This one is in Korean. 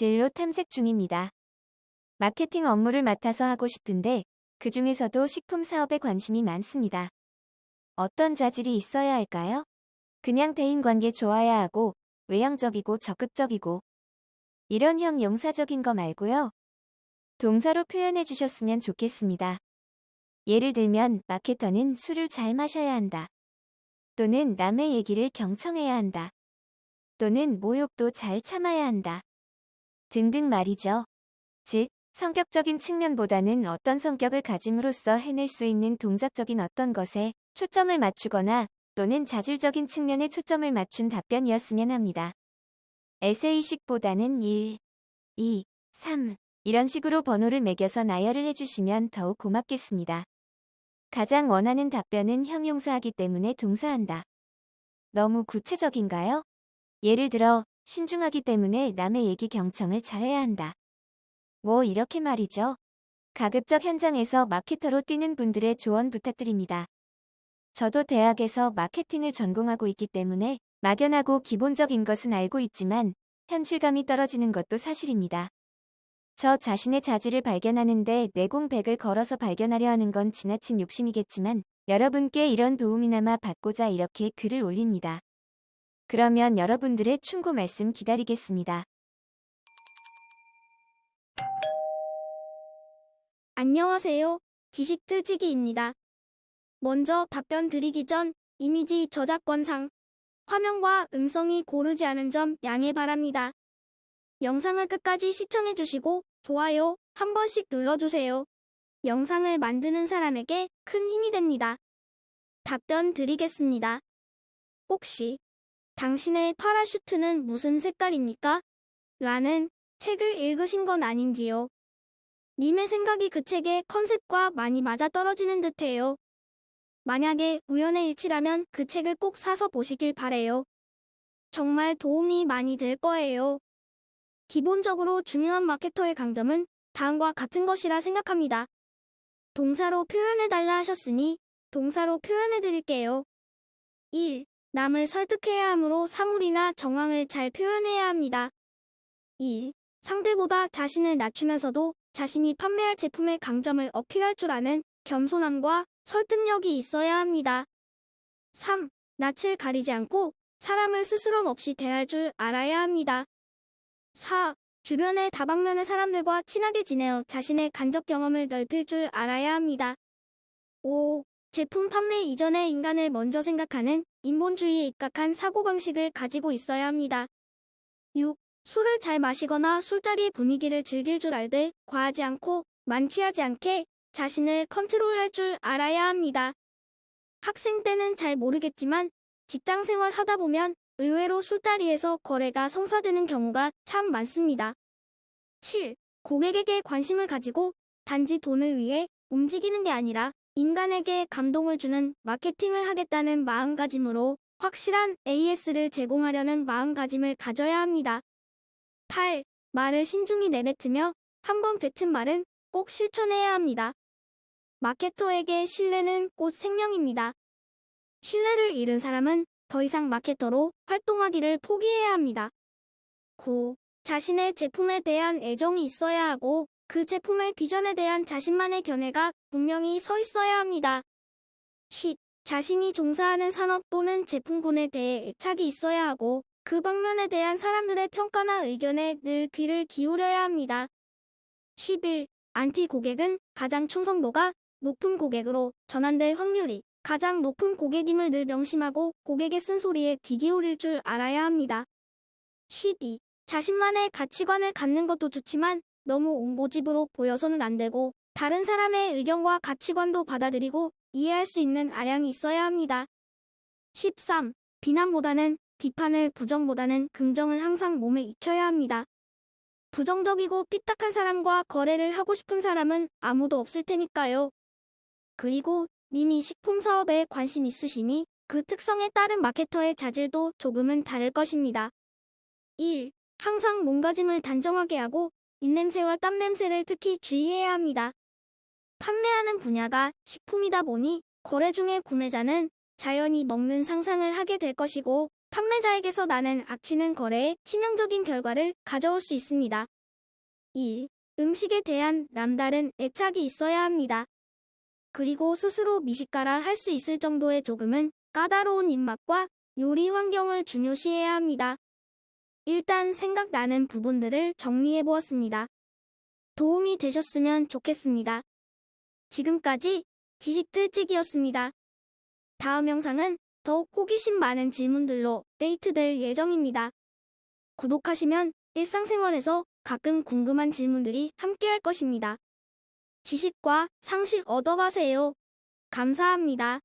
진로 탐색 중입니다. 마케팅 업무를 맡아서 하고 싶은데 그 중에서도 식품 사업에 관심이 많습니다. 어떤 자질이 있어야 할까요? 그냥 대인관계 좋아야 하고 외향적이고 적극적이고 이런 형용사적인 거 말고요. 동사로 표현해 주셨으면 좋겠습니다. 예를 들면 마케터는 술을 잘 마셔야 한다. 또는 남의 얘기를 경청해야 한다. 또는 모욕도 잘 참아야 한다. 등등 말이죠. 즉, 성격적인 측면보다는 어떤 성격을 가짐으로써 해낼 수 있는 동작적인 어떤 것에 초점을 맞추거나 또는 자질적인 측면에 초점을 맞춘 답변이었으면 합니다. 에세이식보다는 1, 2, 3 이런 식으로 번호를 매겨서 나열을 해주시면 더욱 고맙겠습니다. 가장 원하는 답변은 형용사이기 때문에 동사한다. 너무 구체적인가요? 예를 들어 신중하기 때문에 남의 얘기 경청을 잘해야 한다. 뭐 이렇게 말이죠. 가급적 현장에서 마케터로 뛰는 분들의 조언 부탁드립니다. 저도 대학에서 마케팅을 전공하고 있기 때문에 막연하고 기본적인 것은 알고 있지만 현실감이 떨어지는 것도 사실입니다. 저 자신의 자질을 발견하는데 내공백을 걸어서 발견하려 하는 건 지나친 욕심이겠지만 여러분께 이런 도움이나마 받고자 이렇게 글을 올립니다. 그러면 여러분들의 충고 말씀 기다리겠습니다. 안녕하세요. 지식틀치기입니다. 먼저 답변 드리기 전 이미지 저작권상 화면과 음성이 고르지 않은 점 양해 바랍니다. 영상을 끝까지 시청해주시고 좋아요 한 번씩 눌러주세요. 영상을 만드는 사람에게 큰 힘이 됩니다. 답변 드리겠습니다. 혹시 당신의 파라슈트는 무슨 색깔입니까? 라는 책을 읽으신 건 아닌지요? 님의 생각이 그 책의 컨셉과 많이 맞아떨어지는 듯해요. 만약에 우연의 일치라면 그 책을 꼭 사서 보시길 바래요. 정말 도움이 많이 될 거예요. 기본적으로 중요한 마케터의 강점은 다음과 같은 것이라 생각합니다. 동사로 표현해달라 하셨으니 동사로 표현해드릴게요. 1. 남을 설득해야 하므로 사물이나 정황을 잘 표현해야 합니다. 2. 상대보다 자신을 낮추면서도 자신이 판매할 제품의 강점을 어필할 줄 아는 겸손함과 설득력이 있어야 합니다. 3. 낯을 가리지 않고 사람을 스스럼 없이 대할 줄 알아야 합니다. 4. 주변의 다방면의 사람들과 친하게 지내어 자신의 간접 경험을 넓힐 줄 알아야 합니다. 5. 제품 판매 이전에 인간을 먼저 생각하는 인본주의에 입각한 사고방식을 가지고 있어야 합니다. 6. 술을 잘 마시거나 술자리의 분위기를 즐길 줄 알되 과하지 않고 만취하지 않게 자신을 컨트롤할 줄 알아야 합니다. 학생 때는 잘 모르겠지만 직장 생활 하다 보면 의외로 술자리에서 거래가 성사되는 경우가 참 많습니다. 7. 고객에게 관심을 가지고 단지 돈을 위해 움직이는 게 아니라 인간에게 감동을 주는 마케팅을 하겠다는 마음가짐으로 확실한 AS를 제공하려는 마음가짐을 가져야 합니다. 8. 말을 신중히 내뱉으며 한번 뱉은 말은 꼭 실천해야 합니다. 마케터에게 신뢰는 곧 생명입니다. 신뢰를 잃은 사람은 더 이상 마케터로 활동하기를 포기해야 합니다. 9. 자신의 제품에 대한 애정이 있어야 하고 그 제품의 비전에 대한 자신만의 견해가 분명히 서 있어야 합니다. 10. 자신이 종사하는 산업 또는 제품군에 대해 애착이 있어야 하고 그 방면에 대한 사람들의 평가나 의견에 늘 귀를 기울여야 합니다. 11. 안티 고객은 가장 충성도가 높은 고객으로 전환될 확률이 가장 높은 고객임을 늘 명심하고 고객의 쓴소리에 귀 기울일 줄 알아야 합니다. 12. 자신만의 가치관을 갖는 것도 좋지만 너무 옹고집으로 보여서는 안 되고 다른 사람의 의견과 가치관도 받아들이고 이해할 수 있는 아량이 있어야 합니다. 13. 비난보다는 비판을 부정보다는 긍정을 항상 몸에 익혀야 합니다. 부정적이고 삐딱한 사람과 거래를 하고 싶은 사람은 아무도 없을 테니까요. 그리고 님이 식품 사업에 관심 있으시니 그 특성에 따른 마케터의 자질도 조금은 다를 것입니다. 1. 항상 몸가짐을 단정하게 하고 입냄새와 땀냄새를 특히 주의해야 합니다. 판매하는 분야가 식품이다 보니 거래 중에 구매자는 자연히 먹는 상상을 하게 될 것이고 판매자에게서 나는 악취는 거래에 치명적인 결과를 가져올 수 있습니다. 1. 음식에 대한 남다른 애착이 있어야 합니다. 그리고 스스로 미식가라 할 수 있을 정도의 조금은 까다로운 입맛과 요리 환경을 중요시해야 합니다. 일단 생각나는 부분들을 정리해 보았습니다. 도움이 되셨으면 좋겠습니다. 지금까지 지식틀찌기였습니다. 다음 영상은 더욱 호기심 많은 질문들로 데이트될 예정입니다. 구독하시면 일상생활에서 가끔 궁금한 질문들이 함께할 것입니다. 지식과 상식 얻어가세요. 감사합니다.